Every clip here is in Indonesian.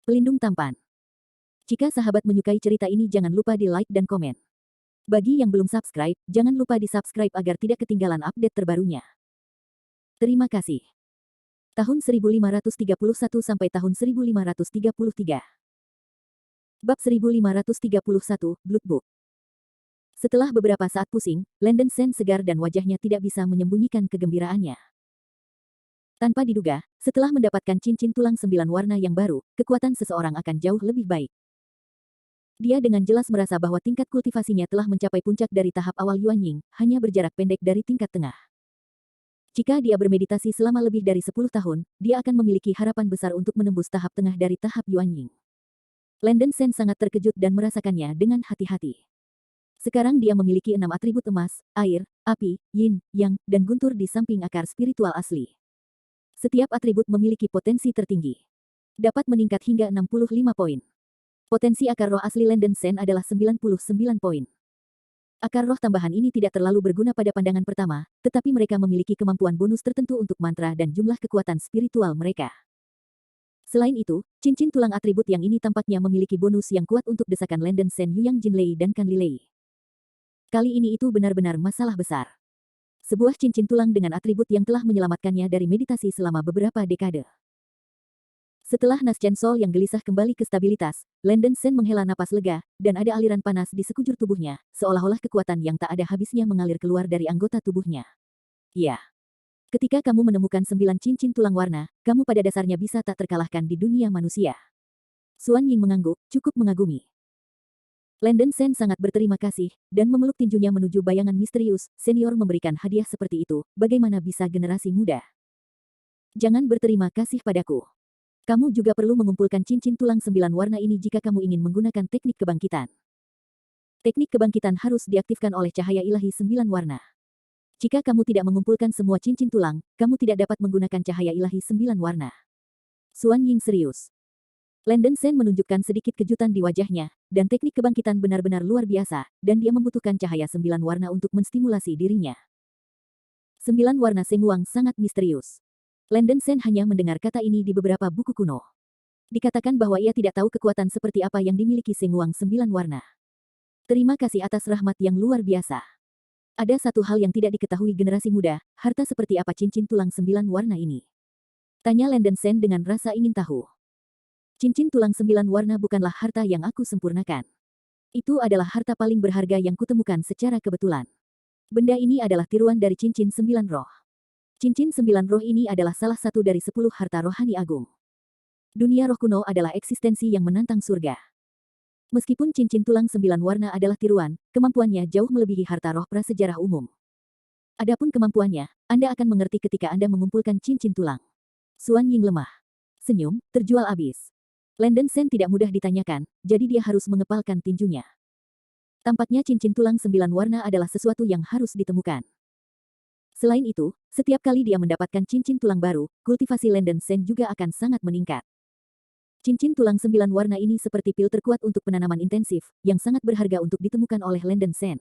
Pelindung tampan. Jika sahabat menyukai cerita ini jangan lupa di like dan komen. Bagi yang belum subscribe, jangan lupa di subscribe agar tidak ketinggalan update terbarunya. Terima kasih. Tahun 1531 sampai tahun 1533. Bab 1531, Blood Book. Setelah beberapa saat pusing, Langdon Sen segar dan wajahnya tidak bisa menyembunyikan kegembiraannya. Tanpa diduga, setelah mendapatkan cincin tulang 9 warna yang baru, kekuatan seseorang akan jauh lebih baik. Dia dengan jelas merasa bahwa tingkat kultivasinya telah mencapai puncak dari tahap awal Yuanying, hanya berjarak pendek dari tingkat tengah. Jika dia bermeditasi selama lebih dari 10 tahun, dia akan memiliki harapan besar untuk menembus tahap tengah dari tahap Yuanying. Langdon Sen sangat terkejut dan merasakannya dengan hati-hati. Sekarang dia memiliki 6 atribut emas, air, api, yin, yang, dan guntur di samping akar spiritual asli. Setiap atribut memiliki potensi tertinggi. Dapat meningkat hingga 65 poin. Potensi akar roh asli Langdon Sen adalah 99 poin. Akar roh tambahan ini tidak terlalu berguna pada pandangan pertama, tetapi mereka memiliki kemampuan bonus tertentu untuk mantra dan jumlah kekuatan spiritual mereka. Selain itu, cincin tulang atribut yang ini tampaknya memiliki bonus yang kuat untuk desakan Langdon Sen Yuyang Jinlei dan Kan Lilei. Kali ini itu benar-benar masalah besar. Sebuah cincin tulang dengan atribut yang telah menyelamatkannya dari meditasi selama beberapa dekade. Setelah Nas Chen Sol yang gelisah kembali ke stabilitas, Langdon Sen menghela napas lega, dan ada aliran panas di sekujur tubuhnya, seolah-olah kekuatan yang tak ada habisnya mengalir keluar dari anggota tubuhnya. Ya. Ketika kamu menemukan 9 cincin tulang warna, kamu pada dasarnya bisa tak terkalahkan di dunia manusia. Suan Ying mengangguk, cukup mengagumi. Langdon Sen sangat berterima kasih, dan memeluk tinjunya menuju bayangan misterius, senior memberikan hadiah seperti itu, bagaimana bisa generasi muda? Jangan berterima kasih padaku. Kamu juga perlu mengumpulkan cincin tulang 9 warna ini jika kamu ingin menggunakan teknik kebangkitan. Teknik kebangkitan harus diaktifkan oleh cahaya ilahi 9 warna. Jika kamu tidak mengumpulkan semua cincin tulang, kamu tidak dapat menggunakan cahaya ilahi 9 warna. Suan Ying serius. Langdon Sen menunjukkan sedikit kejutan di wajahnya, dan teknik kebangkitan benar-benar luar biasa, dan dia membutuhkan cahaya 9 warna untuk menstimulasi dirinya. 9 warna Sengwang sangat misterius. Langdon Sen hanya mendengar kata ini di beberapa buku kuno. Dikatakan bahwa ia tidak tahu kekuatan seperti apa yang dimiliki Sengwang 9 warna. Terima kasih atas rahmat yang luar biasa. Ada satu hal yang tidak diketahui generasi muda, harta seperti apa cincin tulang 9 warna ini? Tanya Langdon Sen dengan rasa ingin tahu. Cincin tulang 9 warna bukanlah harta yang aku sempurnakan. Itu adalah harta paling berharga yang kutemukan secara kebetulan. Benda ini adalah tiruan dari cincin 9 roh. Cincin 9 roh ini adalah salah satu dari 10 harta rohani agung. Dunia roh kuno adalah eksistensi yang menantang surga. Meskipun cincin tulang 9 warna adalah tiruan, kemampuannya jauh melebihi harta roh prasejarah umum. Adapun kemampuannya, Anda akan mengerti ketika Anda mengumpulkan cincin tulang. Suan Ying lemah. Senyum, terjual abis. Langdon Sen tidak mudah ditanyakan, jadi dia harus mengepalkan tinjunya. Tampaknya cincin tulang 9 warna adalah sesuatu yang harus ditemukan. Selain itu, setiap kali dia mendapatkan cincin tulang baru, kultivasi Langdon Sen juga akan sangat meningkat. Cincin tulang 9 warna ini seperti pil terkuat untuk penanaman intensif, yang sangat berharga untuk ditemukan oleh Langdon Sen.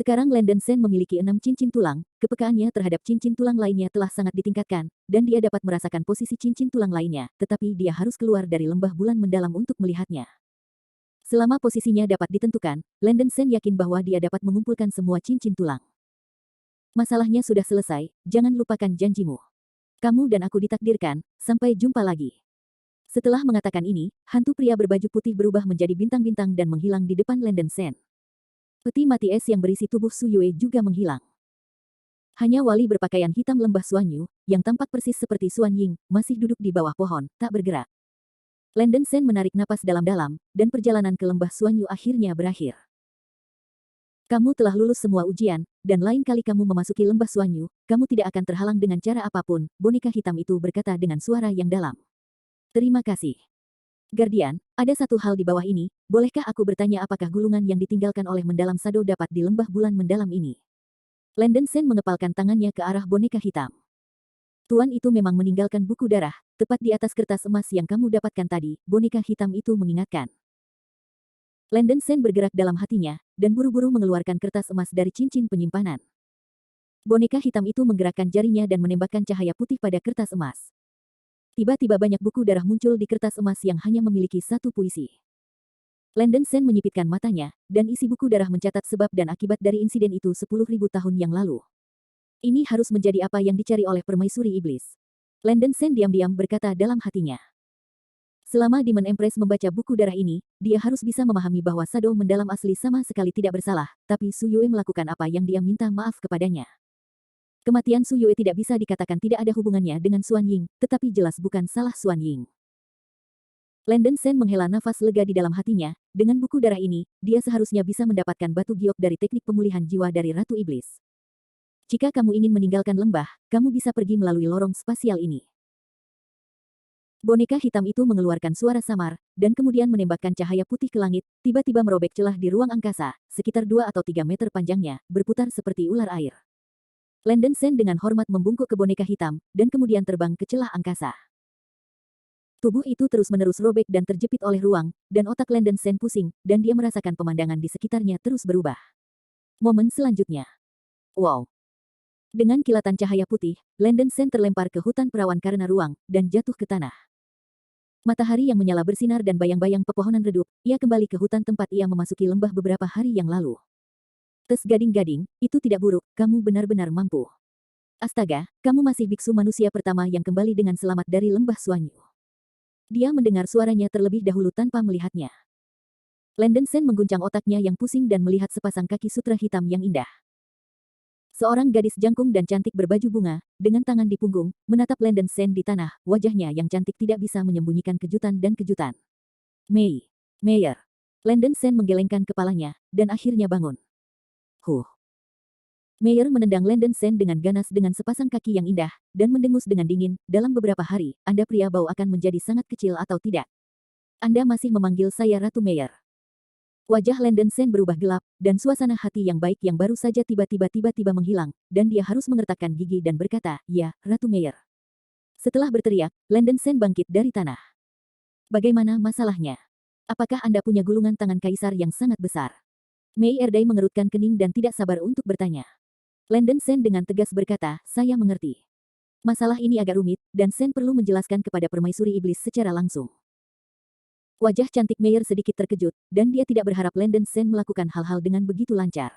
Sekarang Langdon Sen memiliki 6 cincin tulang, kepekaannya terhadap cincin tulang lainnya telah sangat ditingkatkan, dan dia dapat merasakan posisi cincin tulang lainnya, tetapi dia harus keluar dari lembah bulan mendalam untuk melihatnya. Selama posisinya dapat ditentukan, Langdon Sen yakin bahwa dia dapat mengumpulkan semua cincin tulang. Masalahnya sudah selesai, jangan lupakan janjimu. Kamu dan aku ditakdirkan, sampai jumpa lagi. Setelah mengatakan ini, hantu pria berbaju putih berubah menjadi bintang-bintang dan menghilang di depan Langdon Sen. Peti mati es yang berisi tubuh Su Yue juga menghilang. Hanya wali berpakaian hitam lembah Suanyu, yang tampak persis seperti Suan Ying, masih duduk di bawah pohon, tak bergerak. Langdon Sen menarik napas dalam-dalam, dan perjalanan ke lembah Suanyu akhirnya berakhir. Kamu telah lulus semua ujian, dan lain kali kamu memasuki lembah Suanyu, kamu tidak akan terhalang dengan cara apapun, boneka hitam itu berkata dengan suara yang dalam. Terima kasih. Guardian, ada satu hal di bawah ini, bolehkah aku bertanya apakah gulungan yang ditinggalkan oleh mendalam Sado dapat di lembah bulan mendalam ini? Langdon Sen mengepalkan tangannya ke arah boneka hitam. Tuan itu memang meninggalkan buku darah, tepat di atas kertas emas yang kamu dapatkan tadi, boneka hitam itu mengingatkan. Langdon Sen bergerak dalam hatinya, dan buru-buru mengeluarkan kertas emas dari cincin penyimpanan. Boneka hitam itu menggerakkan jarinya dan menembakkan cahaya putih pada kertas emas. Tiba-tiba banyak buku darah muncul di kertas emas yang hanya memiliki satu puisi. Landon Shen menyipitkan matanya, dan isi buku darah mencatat sebab dan akibat dari insiden itu 10.000 tahun yang lalu. Ini harus menjadi apa yang dicari oleh permaisuri iblis. Landon Shen diam-diam berkata dalam hatinya. Selama Demon Empress membaca buku darah ini, dia harus bisa memahami bahwa Shadow mendalam asli sama sekali tidak bersalah, tapi Su Yue melakukan apa yang dia minta maaf kepadanya. Kematian Su Yue tidak bisa dikatakan tidak ada hubungannya dengan Xuan Ying, tetapi jelas bukan salah Xuan Ying. Landon Shen menghela nafas lega di dalam hatinya, dengan buku darah ini, dia seharusnya bisa mendapatkan batu giok dari teknik pemulihan jiwa dari Ratu Iblis. Jika kamu ingin meninggalkan lembah, kamu bisa pergi melalui lorong spasial ini. Boneka hitam itu mengeluarkan suara samar, dan kemudian menembakkan cahaya putih ke langit, tiba-tiba merobek celah di ruang angkasa, sekitar 2 atau 3 meter panjangnya, berputar seperti ular air. Landon Shen dengan hormat membungkuk ke boneka hitam, dan kemudian terbang ke celah angkasa. Tubuh itu terus-menerus robek dan terjepit oleh ruang, dan otak Landon Shen pusing, dan dia merasakan pemandangan di sekitarnya terus berubah. Momen selanjutnya. Wow! Dengan kilatan cahaya putih, Landon Shen terlempar ke hutan perawan karena ruang, dan jatuh ke tanah. Matahari yang menyala bersinar dan bayang-bayang pepohonan redup, ia kembali ke hutan tempat ia memasuki lembah beberapa hari yang lalu. Tes gading-gading, itu tidak buruk, kamu benar-benar mampu. Astaga, kamu masih biksu manusia pertama yang kembali dengan selamat dari lembah Suanyu. Dia mendengar suaranya terlebih dahulu tanpa melihatnya. Landon Shen mengguncang otaknya yang pusing dan melihat sepasang kaki sutra hitam yang indah. Seorang gadis jangkung dan cantik berbaju bunga, dengan tangan di punggung, menatap Landon Shen di tanah, wajahnya yang cantik tidak bisa menyembunyikan kejutan dan kejutan. Mayer. Landon Shen menggelengkan kepalanya, dan akhirnya bangun. Mayer menendang Landon Shen dengan ganas dengan sepasang kaki yang indah, dan mendengus dengan dingin, dalam beberapa hari, Anda pria bau akan menjadi sangat kecil atau tidak? Anda masih memanggil saya Ratu Mayer. Wajah Landon Shen berubah gelap, dan suasana hati yang baik yang baru saja tiba-tiba menghilang, dan dia harus mengertakkan gigi dan berkata, ya, Ratu Mayer. Setelah berteriak, Landon Shen bangkit dari tanah. Bagaimana masalahnya? Apakah Anda punya gulungan tangan kaisar yang sangat besar? Mei Erdai mengerutkan kening dan tidak sabar untuk bertanya. Landon Shen dengan tegas berkata, saya mengerti. Masalah ini agak rumit, dan Shen perlu menjelaskan kepada permaisuri iblis secara langsung. Wajah cantik Meyer sedikit terkejut, dan dia tidak berharap Landon Shen melakukan hal-hal dengan begitu lancar.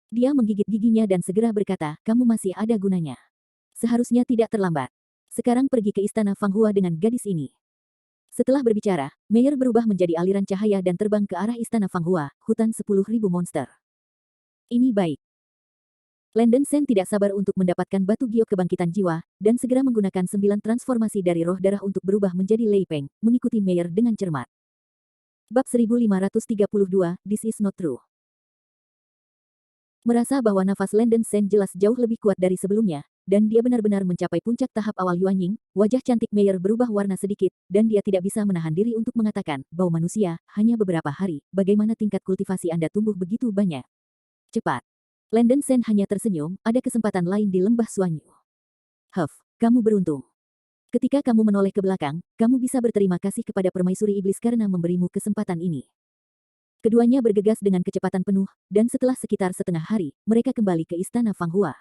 Dia menggigit giginya dan segera berkata, kamu masih ada gunanya. Seharusnya tidak terlambat. Sekarang pergi ke istana Fang Hua dengan gadis ini. Setelah berbicara, Meyer berubah menjadi aliran cahaya dan terbang ke arah istana Fang Hua, hutan 10.000 monster. Ini baik. Landon Shen tidak sabar untuk mendapatkan batu giok kebangkitan jiwa, dan segera menggunakan 9 transformasi dari roh darah untuk berubah menjadi Lei Peng, mengikuti Meyer dengan cermat. Bab 1532, This is not true. Merasa bahwa nafas Landon Shen jelas jauh lebih kuat dari sebelumnya, dan dia benar-benar mencapai puncak tahap awal Yuan Ying, wajah cantik Meyer berubah warna sedikit, dan dia tidak bisa menahan diri untuk mengatakan, bau manusia, hanya beberapa hari, bagaimana tingkat kultivasi Anda tumbuh begitu banyak? Cepat. Landon Shen hanya tersenyum, ada kesempatan lain di lembah Suanyu. Kamu beruntung. Ketika kamu menoleh ke belakang, kamu bisa berterima kasih kepada permaisuri iblis karena memberimu kesempatan ini. Keduanya bergegas dengan kecepatan penuh, dan setelah sekitar setengah hari, mereka kembali ke istana Fang Hua.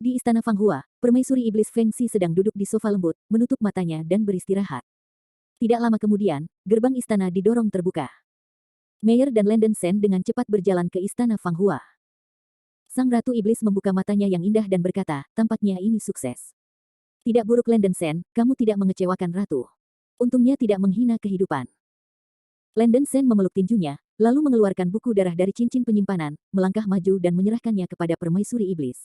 Di istana Fang Hua, permaisuri iblis Feng Xi sedang duduk di sofa lembut, menutup matanya dan beristirahat. Tidak lama kemudian, gerbang istana didorong terbuka. Meyer dan Landon Shen dengan cepat berjalan ke istana Fang Hua. Sang Ratu Iblis membuka matanya yang indah dan berkata, tampaknya ini sukses. Tidak buruk Landon Shen, kamu tidak mengecewakan Ratu. Untungnya tidak menghina kehidupan. Landon Shen memeluk tinjunya, lalu mengeluarkan buku darah dari cincin penyimpanan, melangkah maju dan menyerahkannya kepada permaisuri iblis.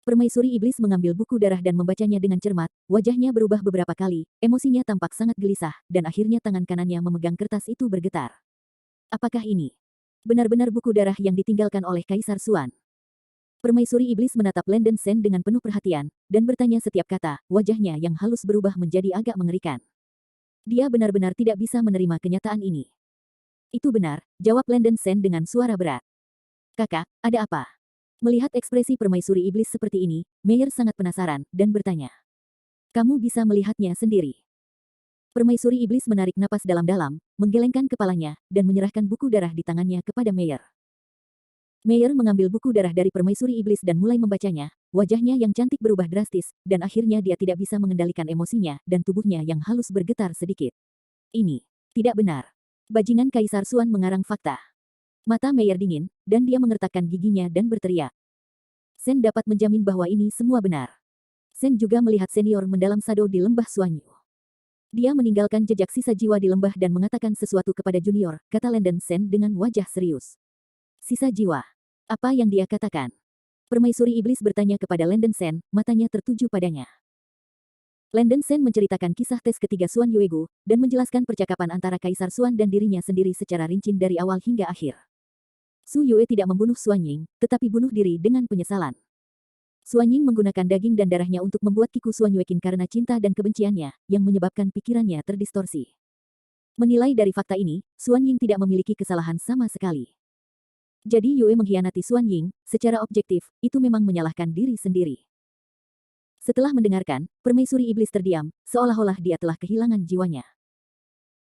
Permaisuri iblis mengambil buku darah dan membacanya dengan cermat, wajahnya berubah beberapa kali, emosinya tampak sangat gelisah, dan akhirnya tangan kanannya memegang kertas itu bergetar. Apakah ini benar-benar buku darah yang ditinggalkan oleh Kaisar Xuan? Permaisuri iblis menatap Landon Shen dengan penuh perhatian, dan bertanya setiap kata, wajahnya yang halus berubah menjadi agak mengerikan. Dia benar-benar tidak bisa menerima kenyataan ini. Itu benar, jawab Landon Shen dengan suara berat. Kakak, ada apa? Melihat ekspresi permaisuri iblis seperti ini, Meyer sangat penasaran, dan bertanya. Kamu bisa melihatnya sendiri. Permaisuri iblis menarik napas dalam-dalam, menggelengkan kepalanya, dan menyerahkan buku darah di tangannya kepada Meyer. Meyer mengambil buku darah dari permaisuri iblis dan mulai membacanya. Wajahnya yang cantik berubah drastis, dan akhirnya dia tidak bisa mengendalikan emosinya, dan tubuhnya yang halus bergetar sedikit. Ini tidak benar. Bajingan Kaisar Xuan mengarang fakta. Mata Meyer dingin, dan dia mengertakkan giginya dan berteriak. Sen dapat menjamin bahwa ini semua benar. Sen juga melihat senior mendalam Sado di lembah Suanyu. Dia meninggalkan jejak sisa jiwa di lembah dan mengatakan sesuatu kepada junior, kata Landen Sen dengan wajah serius. Sisa jiwa. Apa yang dia katakan? Permaisuri iblis bertanya kepada Landen Sen, matanya tertuju padanya. Landen Sen menceritakan kisah tes ketiga Xuan Yuegu, dan menjelaskan percakapan antara Kaisar Xuan dan dirinya sendiri secara rinci dari awal hingga akhir. Su Yue tidak membunuh Xuan Ying, tetapi bunuh diri dengan penyesalan. Xuan Ying menggunakan daging dan darahnya untuk membuat Kiku Xuan Yuekin karena cinta dan kebenciannya, yang menyebabkan pikirannya terdistorsi. Menilai dari fakta ini, Xuan Ying tidak memiliki kesalahan sama sekali. Jadi Yue mengkhianati Xuan Ying, secara objektif, itu memang menyalahkan diri sendiri. Setelah mendengarkan, permaisuri iblis terdiam, seolah-olah dia telah kehilangan jiwanya.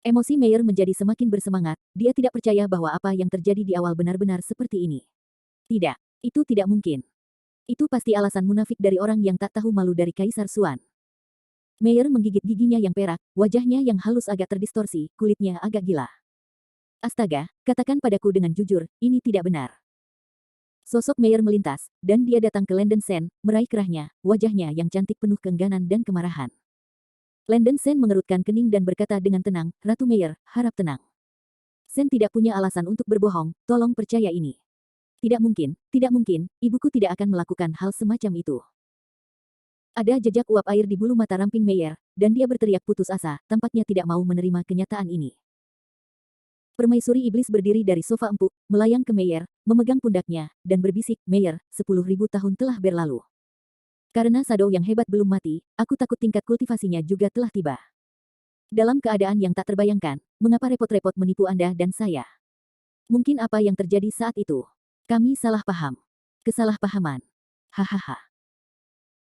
Emosi Meyer menjadi semakin bersemangat, dia tidak percaya bahwa apa yang terjadi di awal benar-benar seperti ini. Tidak, itu tidak mungkin. Itu pasti alasan munafik dari orang yang tak tahu malu dari Kaisar Xuan. Meyer menggigit giginya yang perak, wajahnya yang halus agak terdistorsi, kulitnya agak gila. Astaga, katakan padaku dengan jujur, ini tidak benar. Sosok Meyer melintas, dan dia datang ke Landen Sen, meraih kerahnya, wajahnya yang cantik penuh keengganan dan kemarahan. Landen Sen mengerutkan kening dan berkata dengan tenang, Ratu Meyer, harap tenang. Sen tidak punya alasan untuk berbohong, tolong percaya ini. Tidak mungkin, ibuku tidak akan melakukan hal semacam itu. Ada jejak uap air di bulu mata ramping Meyer, dan dia berteriak putus asa, tampaknya tidak mau menerima kenyataan ini. Permaisuri iblis berdiri dari sofa empuk, melayang ke Meyer, memegang pundaknya, dan berbisik, Meyer, 10.000 tahun telah berlalu. Karena Sado yang hebat belum mati, aku takut tingkat kultivasinya juga telah tiba. Dalam keadaan yang tak terbayangkan, mengapa repot-repot menipu Anda dan saya? Mungkin apa yang terjadi saat itu? Kami salah paham. Kesalahpahaman. Hahaha.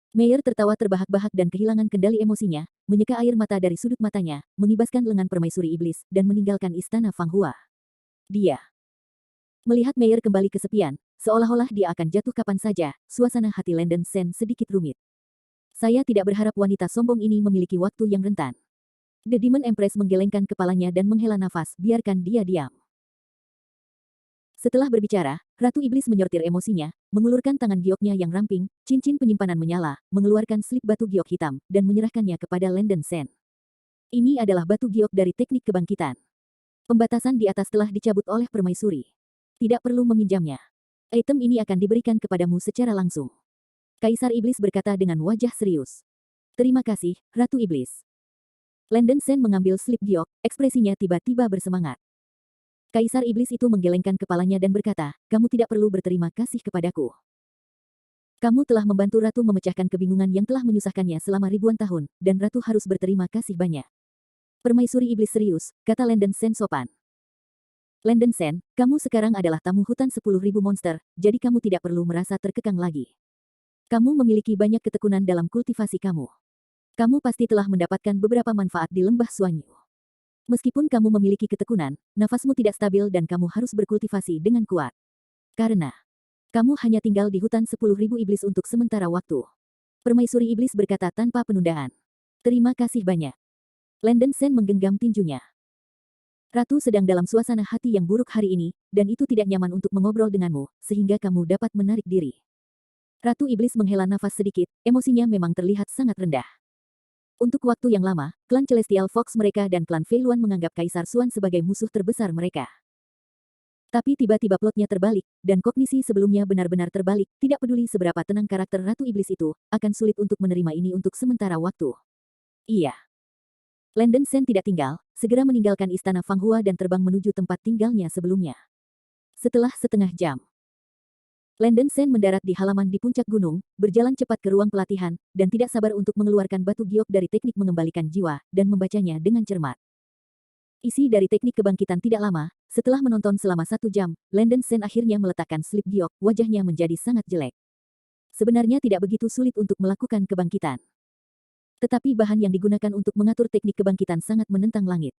Meyer tertawa terbahak-bahak dan kehilangan kendali emosinya, menyeka air mata dari sudut matanya, mengibaskan lengan permaisuri iblis, dan meninggalkan istana Fang Hua. Dia melihat Meyer kembali kesepian, seolah-olah dia akan jatuh kapan saja, suasana hati Landen Sen sedikit rumit. Saya tidak berharap wanita sombong ini memiliki waktu yang rentan. The Demon Empress menggelengkan kepalanya dan menghela nafas, biarkan dia diam. Setelah berbicara, Ratu Iblis menyortir emosinya, mengulurkan tangan gioknya yang ramping, cincin penyimpanan menyala, mengeluarkan slip batu giok hitam, dan menyerahkannya kepada Landen Sen. Ini adalah batu giok dari teknik kebangkitan. Pembatasan di atas telah dicabut oleh permaisuri. Tidak perlu meminjamnya. Item ini akan diberikan kepadamu secara langsung. Kaisar Iblis berkata dengan wajah serius. Terima kasih, Ratu Iblis. Landen Sen mengambil slip giok, ekspresinya tiba-tiba bersemangat. Kaisar Iblis itu menggelengkan kepalanya dan berkata, kamu tidak perlu berterima kasih kepadaku. Kamu telah membantu Ratu memecahkan kebingungan yang telah menyusahkannya selama ribuan tahun, dan Ratu harus berterima kasih banyak. Permaisuri Iblis serius, kata Landen Sen sopan. Landen Sen, kamu sekarang adalah tamu hutan 10.000 monster, jadi kamu tidak perlu merasa terkekang lagi. Kamu memiliki banyak ketekunan dalam kultivasi kamu. Kamu pasti telah mendapatkan beberapa manfaat di lembah Suanyu. Meskipun kamu memiliki ketekunan, nafasmu tidak stabil dan kamu harus berkultivasi dengan kuat. Karena kamu hanya tinggal di hutan 10.000 iblis untuk sementara waktu. Permaisuri iblis berkata tanpa penundaan. Terima kasih banyak. Landen Sen menggenggam tinjunya. Ratu sedang dalam suasana hati yang buruk hari ini, dan itu tidak nyaman untuk mengobrol denganmu, sehingga kamu dapat menarik diri. Ratu Iblis menghela nafas sedikit, emosinya memang terlihat sangat rendah. Untuk waktu yang lama, klan Celestial Fox mereka dan klan Fei Luan menganggap Kaisar Xuan sebagai musuh terbesar mereka. Tapi tiba-tiba plotnya terbalik, dan kognisi sebelumnya benar-benar terbalik, tidak peduli seberapa tenang karakter Ratu Iblis itu, akan sulit untuk menerima ini untuk sementara waktu. Iya. Landen Sen tidak tinggal, segera meninggalkan istana Fang Hua dan terbang menuju tempat tinggalnya sebelumnya. Setelah setengah jam, Landen Sen mendarat di halaman di puncak gunung, berjalan cepat ke ruang pelatihan, dan tidak sabar untuk mengeluarkan batu giok dari teknik mengembalikan jiwa, dan membacanya dengan cermat. Isi dari teknik kebangkitan tidak lama, setelah menonton selama 1 jam, Landen Sen akhirnya meletakkan slip giok, wajahnya menjadi sangat jelek. Sebenarnya tidak begitu sulit untuk melakukan kebangkitan. Tetapi bahan yang digunakan untuk mengatur teknik kebangkitan sangat menentang langit.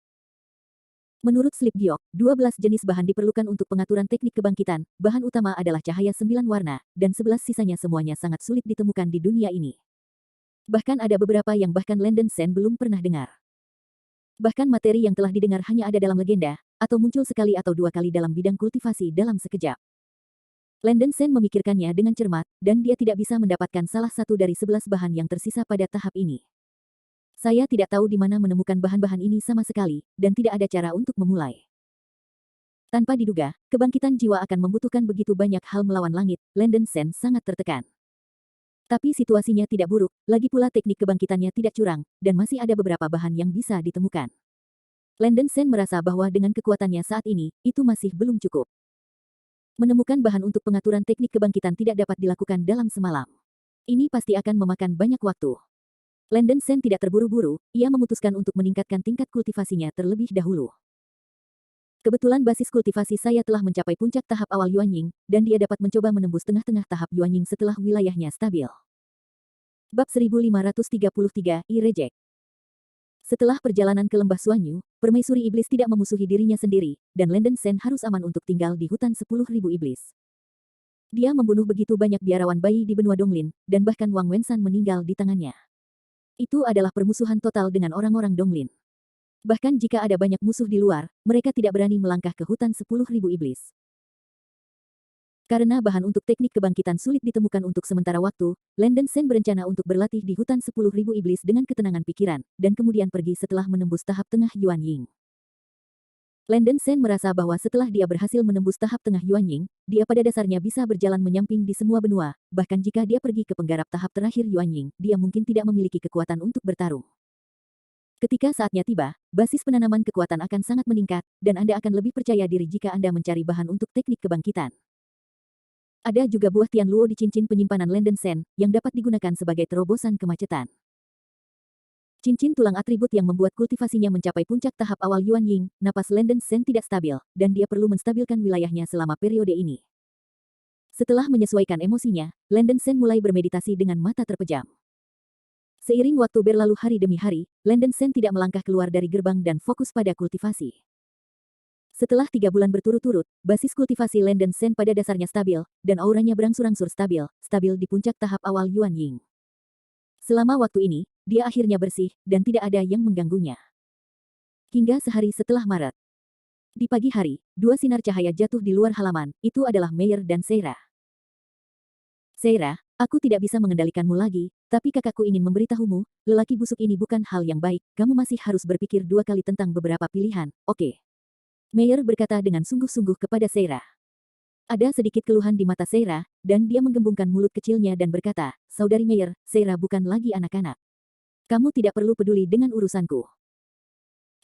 Menurut Slip Giok, 12 jenis bahan diperlukan untuk pengaturan teknik kebangkitan. Bahan utama adalah cahaya 9 warna, dan 11 sisanya semuanya sangat sulit ditemukan di dunia ini. Bahkan ada beberapa yang bahkan Landon Sen belum pernah dengar. Bahkan materi yang telah didengar hanya ada dalam legenda, atau muncul sekali atau dua kali dalam bidang kultivasi dalam sekejap. Landon Sen memikirkannya dengan cermat, dan dia tidak bisa mendapatkan salah satu dari 11 bahan yang tersisa pada tahap ini. Saya tidak tahu di mana menemukan bahan-bahan ini sama sekali, dan tidak ada cara untuk memulai. Tanpa diduga, kebangkitan jiwa akan membutuhkan begitu banyak hal melawan langit. Landon Sen sangat tertekan. Tapi situasinya tidak buruk, lagi pula teknik kebangkitannya tidak curang, dan masih ada beberapa bahan yang bisa ditemukan. Landon Sen merasa bahwa dengan kekuatannya saat ini, itu masih belum cukup. Menemukan bahan untuk pengaturan teknik kebangkitan tidak dapat dilakukan dalam semalam. Ini pasti akan memakan banyak waktu. Landon Sen tidak terburu-buru, ia memutuskan untuk meningkatkan tingkat kultivasinya terlebih dahulu. Kebetulan basis kultivasi saya telah mencapai puncak tahap awal Yuanying, dan dia dapat mencoba menembus tengah-tengah tahap Yuanying setelah wilayahnya stabil. Bab 1533, I-Reject. Setelah perjalanan ke lembah Suanyu, permaisuri iblis tidak memusuhi dirinya sendiri, dan Landon Sen harus aman untuk tinggal di hutan 10.000 iblis. Dia membunuh begitu banyak biarawan bayi di benua Donglin, dan bahkan Wang Wensan meninggal di tangannya. Itu adalah permusuhan total dengan orang-orang Donglin. Bahkan jika ada banyak musuh di luar, mereka tidak berani melangkah ke hutan 10.000 iblis. Karena bahan untuk teknik kebangkitan sulit ditemukan untuk sementara waktu, Landon Sen berencana untuk berlatih di hutan 10.000 iblis dengan ketenangan pikiran, dan kemudian pergi setelah menembus tahap tengah Yuanying. Landon Sen merasa bahwa setelah dia berhasil menembus tahap tengah Yuanying, dia pada dasarnya bisa berjalan menyamping di semua benua, bahkan jika dia pergi ke penggarap tahap terakhir Yuanying, dia mungkin tidak memiliki kekuatan untuk bertarung. Ketika saatnya tiba, basis penanaman kekuatan akan sangat meningkat, dan Anda akan lebih percaya diri jika Anda mencari bahan untuk teknik kebangkitan. Ada juga buah Tian Luo di cincin penyimpanan Landon Sen, yang dapat digunakan sebagai terobosan kemacetan. Cincin tulang atribut yang membuat kultivasinya mencapai puncak tahap awal Yuanying, napas Landon Sen tidak stabil, dan dia perlu menstabilkan wilayahnya selama periode ini. Setelah menyesuaikan emosinya, Landon Sen mulai bermeditasi dengan mata terpejam. Seiring waktu berlalu hari demi hari, Landon Sen tidak melangkah keluar dari gerbang dan fokus pada kultivasi. Setelah 3 bulan berturut-turut, basis kultivasi Landon Sen pada dasarnya stabil, dan auranya berangsur-angsur stabil di puncak tahap awal Yuanying. Selama waktu ini, dia akhirnya bersih, dan tidak ada yang mengganggunya. Hingga sehari setelah Maret. Di pagi hari, 2 sinar cahaya jatuh di luar halaman, itu adalah Meyer dan Seira. Seira, aku tidak bisa mengendalikanmu lagi, tapi kakakku ingin memberitahumu, lelaki busuk ini bukan hal yang baik, kamu masih harus berpikir 2 kali tentang beberapa pilihan, oke? Meyer berkata dengan sungguh-sungguh kepada Seira. Ada sedikit keluhan di mata Seira, dan dia menggembungkan mulut kecilnya dan berkata, Saudari Meyer, Seira bukan lagi anak-anak. Kamu tidak perlu peduli dengan urusanku.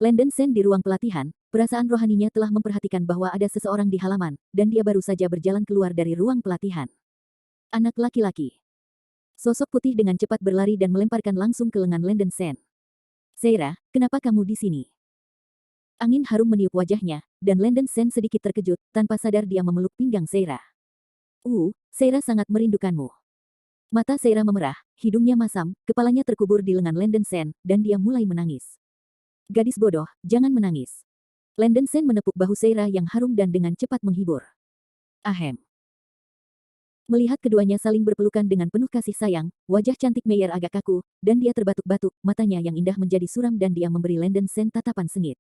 Landon Sen di ruang pelatihan, perasaan rohaninya telah memperhatikan bahwa ada seseorang di halaman, dan dia baru saja berjalan keluar dari ruang pelatihan. Anak laki-laki. Sosok putih dengan cepat berlari dan melemparkan langsung ke lengan Landon Sen. Seira, kenapa kamu di sini? Angin harum meniup wajahnya, dan Landon Sen sedikit terkejut, tanpa sadar dia memeluk pinggang Seira. Seira sangat merindukanmu. Mata Seira memerah, hidungnya masam, kepalanya terkubur di lengan Landon Sen, dan dia mulai menangis. Gadis bodoh, jangan menangis. Landon Sen menepuk bahu Seira yang harum dan dengan cepat menghibur. Ahem. Melihat keduanya saling berpelukan dengan penuh kasih sayang, wajah cantik Meyer agak kaku, dan dia terbatuk-batuk, matanya yang indah menjadi suram dan dia memberi Landon Sen tatapan sengit.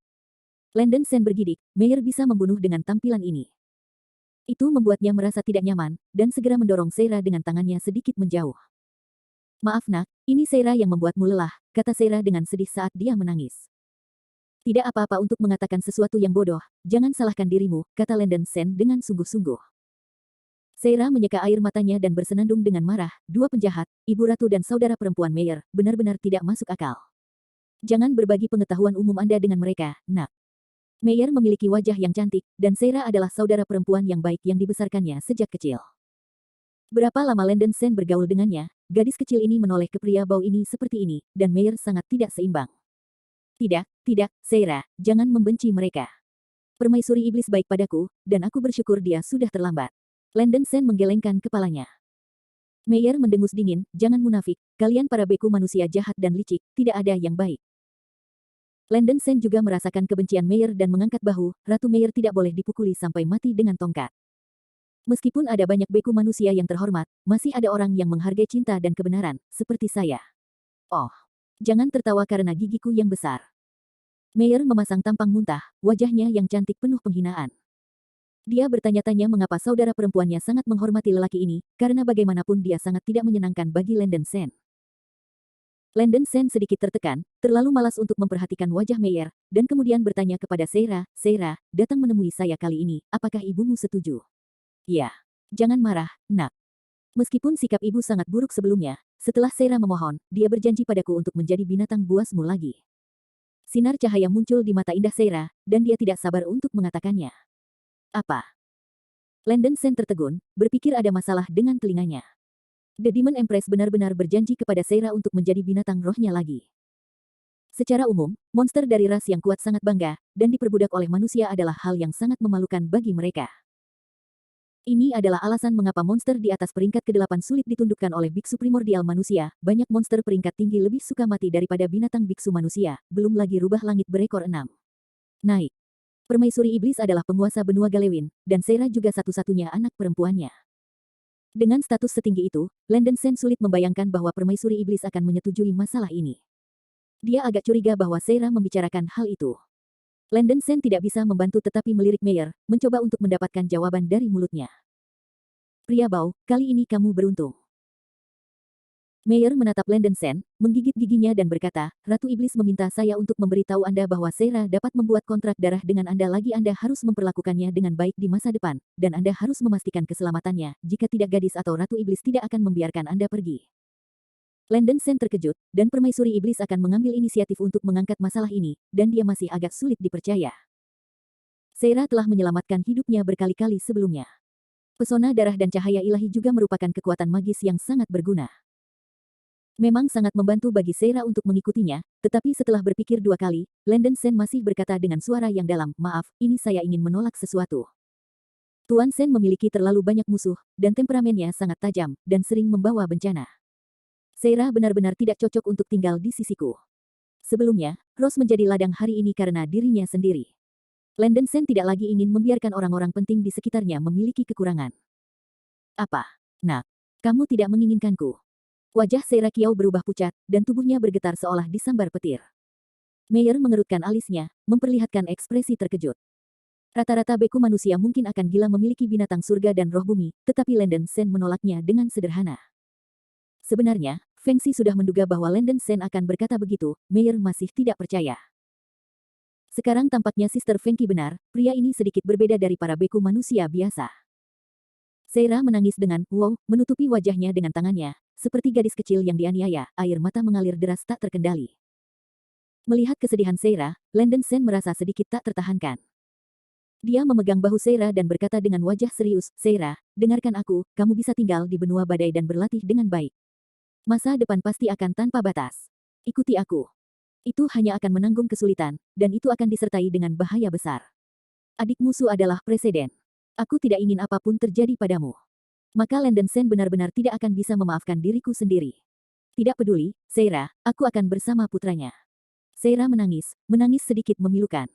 Landon Sen bergidik, Meyer bisa membunuh dengan tampilan ini. Itu membuatnya merasa tidak nyaman, dan segera mendorong Seira dengan tangannya sedikit menjauh. Maaf nak, ini Seira yang membuatmu lelah, kata Seira dengan sedih saat dia menangis. Tidak apa-apa untuk mengatakan sesuatu yang bodoh, jangan salahkan dirimu, kata Landon Sen dengan sungguh-sungguh. Seira menyeka air matanya dan bersenandung dengan marah, 2 penjahat, ibu ratu dan saudara perempuan Meyer, benar-benar tidak masuk akal. Jangan berbagi pengetahuan umum Anda dengan mereka, nak. Meyer memiliki wajah yang cantik, dan Seira adalah saudara perempuan yang baik yang dibesarkannya sejak kecil. Berapa lama Landon Sen bergaul dengannya, gadis kecil ini menoleh ke pria bau ini seperti ini, dan Meyer sangat tidak seimbang. Tidak, Seira, jangan membenci mereka. Permaisuri iblis baik padaku, dan aku bersyukur dia sudah terlambat. Landon Sen menggelengkan kepalanya. Meyer mendengus dingin, jangan munafik, kalian para beku manusia jahat dan licik, tidak ada yang baik. Landon Sen juga merasakan kebencian Meyer dan mengangkat bahu, Ratu Meyer tidak boleh dipukuli sampai mati dengan tongkat. Meskipun ada banyak beku manusia yang terhormat, masih ada orang yang menghargai cinta dan kebenaran, seperti saya. Oh, jangan tertawa karena gigiku yang besar. Meyer memasang tampang muntah, wajahnya yang cantik penuh penghinaan. Dia bertanya-tanya mengapa saudara perempuannya sangat menghormati lelaki ini, karena bagaimanapun dia sangat tidak menyenangkan bagi Landon Sen. Landon Sen sedikit tertekan, terlalu malas untuk memperhatikan wajah Meyer, dan kemudian bertanya kepada Seira, Seira, datang menemui saya kali ini, apakah ibumu setuju? Ya. Jangan marah, nak. Meskipun sikap ibu sangat buruk sebelumnya, setelah Seira memohon, dia berjanji padaku untuk menjadi binatang buasmu lagi. Sinar cahaya muncul di mata indah Seira, dan dia tidak sabar untuk mengatakannya. Apa? Landon Sen tertegun, berpikir ada masalah dengan telinganya. The Demon Empress benar-benar berjanji kepada Seira untuk menjadi binatang rohnya lagi. Secara umum, monster dari ras yang kuat sangat bangga, dan diperbudak oleh manusia adalah hal yang sangat memalukan bagi mereka. Ini adalah alasan mengapa monster di atas peringkat ke-8 sulit ditundukkan oleh biksu primordial manusia. Banyak monster peringkat tinggi lebih suka mati daripada binatang biksu manusia, belum lagi rubah langit berekor 6. Naik. Permaisuri iblis adalah penguasa benua Galewin, dan Seira juga satu-satunya anak perempuannya. Dengan status setinggi itu, Landon Sen sulit membayangkan bahwa permaisuri iblis akan menyetujui masalah ini. Dia agak curiga bahwa Seira membicarakan hal itu. Landon Sen tidak bisa membantu tetapi melirik Meyer, mencoba untuk mendapatkan jawaban dari mulutnya. Pria bau, kali ini kamu beruntung. Meyer menatap Landon Sen, menggigit giginya dan berkata, Ratu Iblis meminta saya untuk memberitahu Anda bahwa Seira dapat membuat kontrak darah dengan Anda lagi. Anda harus memperlakukannya dengan baik di masa depan, dan Anda harus memastikan keselamatannya, jika tidak gadis atau Ratu Iblis tidak akan membiarkan Anda pergi. Landon Sen terkejut, dan permaisuri iblis akan mengambil inisiatif untuk mengangkat masalah ini, dan dia masih agak sulit dipercaya. Seira telah menyelamatkan hidupnya berkali-kali sebelumnya. Pesona darah dan cahaya ilahi juga merupakan kekuatan magis yang sangat berguna. Memang sangat membantu bagi Seira untuk mengikutinya, tetapi setelah berpikir 2 kali, Landon Sen masih berkata dengan suara yang dalam, maaf, ini saya ingin menolak sesuatu. Tuan Sen memiliki terlalu banyak musuh, dan temperamennya sangat tajam, dan sering membawa bencana. Seira benar-benar tidak cocok untuk tinggal di sisiku. Sebelumnya, Rose menjadi ladang hari ini karena dirinya sendiri. Landon Sen tidak lagi ingin membiarkan orang-orang penting di sekitarnya memiliki kekurangan. Apa? Nak, kamu tidak menginginkanku. Wajah Seira Kiau berubah pucat, dan tubuhnya bergetar seolah disambar petir. Meyer mengerutkan alisnya, memperlihatkan ekspresi terkejut. Rata-rata beku manusia mungkin akan gila memiliki binatang surga dan roh bumi, tetapi Landon Sen menolaknya dengan sederhana. Sebenarnya, Feng Xi sudah menduga bahwa Landon Sen akan berkata begitu, Meyer masih tidak percaya. Sekarang tampaknya Sister Feng Qi benar, pria ini sedikit berbeda dari para beku manusia biasa. Seira menangis dengan, wow, menutupi wajahnya dengan tangannya, seperti gadis kecil yang dianiaya, air mata mengalir deras tak terkendali. Melihat kesedihan Seira, Landon Sen merasa sedikit tak tertahankan. Dia memegang bahu Seira dan berkata dengan wajah serius, Seira, dengarkan aku, kamu bisa tinggal di benua badai dan berlatih dengan baik. Masa depan pasti akan tanpa batas. Ikuti aku. Itu hanya akan menanggung kesulitan, dan itu akan disertai dengan bahaya besar. Adik musuh adalah presiden. Aku tidak ingin apapun terjadi padamu. Maka Landon Sen benar-benar tidak akan bisa memaafkan diriku sendiri. Tidak peduli, Seira, aku akan bersama putranya. Seira menangis sedikit memilukan.